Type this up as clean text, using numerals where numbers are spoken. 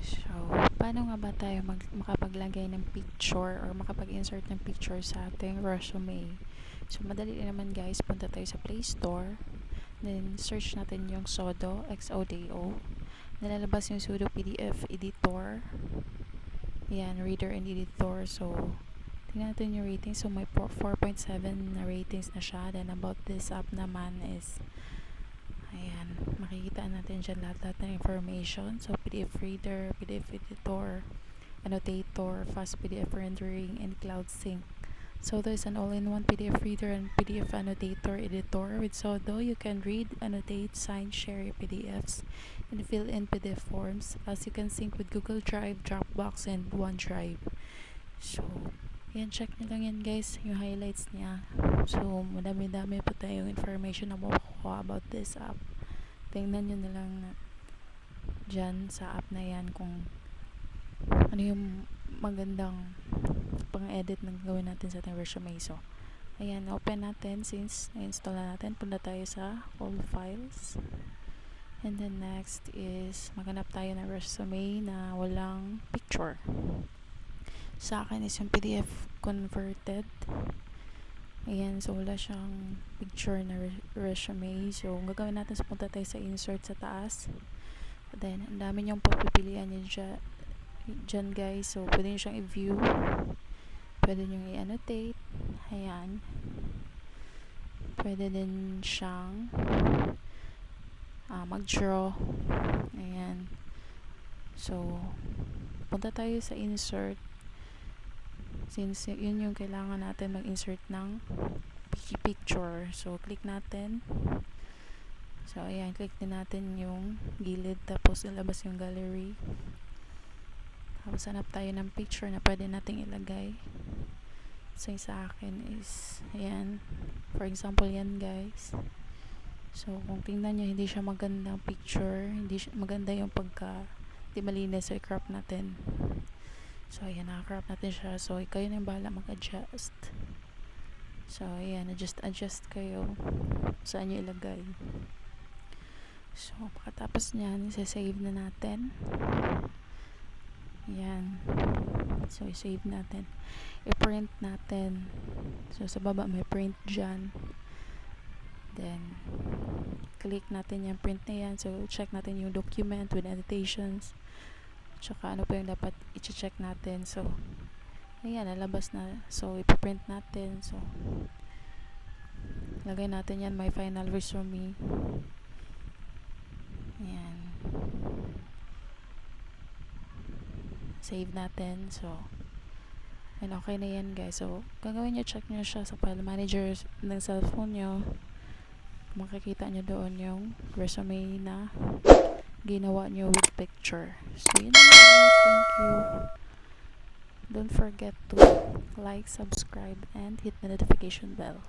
So, paano nga ba tayo makapaglagay ng picture or makapag-insert ng picture sa ating resume? So, madali naman guys, punta tayo sa playstore. Then, search natin yung Xodo, Xodo. Nalalabas yung Xodo PDF editor. Yan, reader and editor. So, tingnan natin yung rating. So, may 4.7 na ratings na siya. Then, about this app naman is ayan, makikita natin dyan lahat ng information. So, PDF reader, PDF editor, annotator, fast PDF rendering, and cloud sync. So, there's an all-in-one PDF reader and PDF annotator editor. With Xodo, you can read, annotate, sign, share your PDFs, and fill in PDF forms. As you can sync with Google Drive, Dropbox, and OneDrive. So, yan, check nyo lang yan guys, yung highlights niya. So, madami-dami po tayong information na makukuha about this app. Tingnan nyo na lang dyan sa app na yan kung ano yung magandang pang-edit na gawin natin sa ating resume. So, ayan, open natin. Since na-install na natin, punta tayo sa all files. And then next is maghanap tayo ng resume na walang picture. Sa akin is yung PDF converted. Ayan, so wala siyang picture na resume. So, ang gagawin natin, punta tayo sa insert sa taas. Then, ang dami niyong papipilian dyan guys. So, pwede nyo siyang i-view. Pwede nyo i-annotate. Ayan. Pwede din siyang mag-draw. Ayan. So, punta tayo sa insert. Since yun yung kailangan natin mag-insert ng picture. So, click natin. So, ayan, click din natin yung gilid. Tapos, ilabas yung gallery. Tapos, hanap tayo ng picture na pwede nating ilagay. So, sa akin is, ayan. For example, yan guys. So, kung tingnan nyo, hindi siya magandang picture. Hindi siya, maganda yung hindi malinis. So, i-crop natin. So, ayan, naka-crop natin siya. So, kayo na yung bahala mag-adjust. So, ayan, adjust kayo saan nyo ilagay. So, pagkatapos nyan, isa-save na natin. Ayan. So, i-save natin. I-print natin. So, sa baba may print dyan. Then, click natin yung print na yan. So, check natin yung document with annotations. Tsaka ano pa yung dapat i-check natin. So, ayan, nalabas na. So, ipiprint natin. So, lagay natin yan, my final resume. Ayan. Save natin. So, and okay na yan guys. So, gagawin nyo, check nyo siya sa file manager ng cellphone nyo. Makikita nyo doon yung resume na ginawa nyo with picture. So, yun na guys. Thank you. Don't forget to like, subscribe, and hit the notification bell.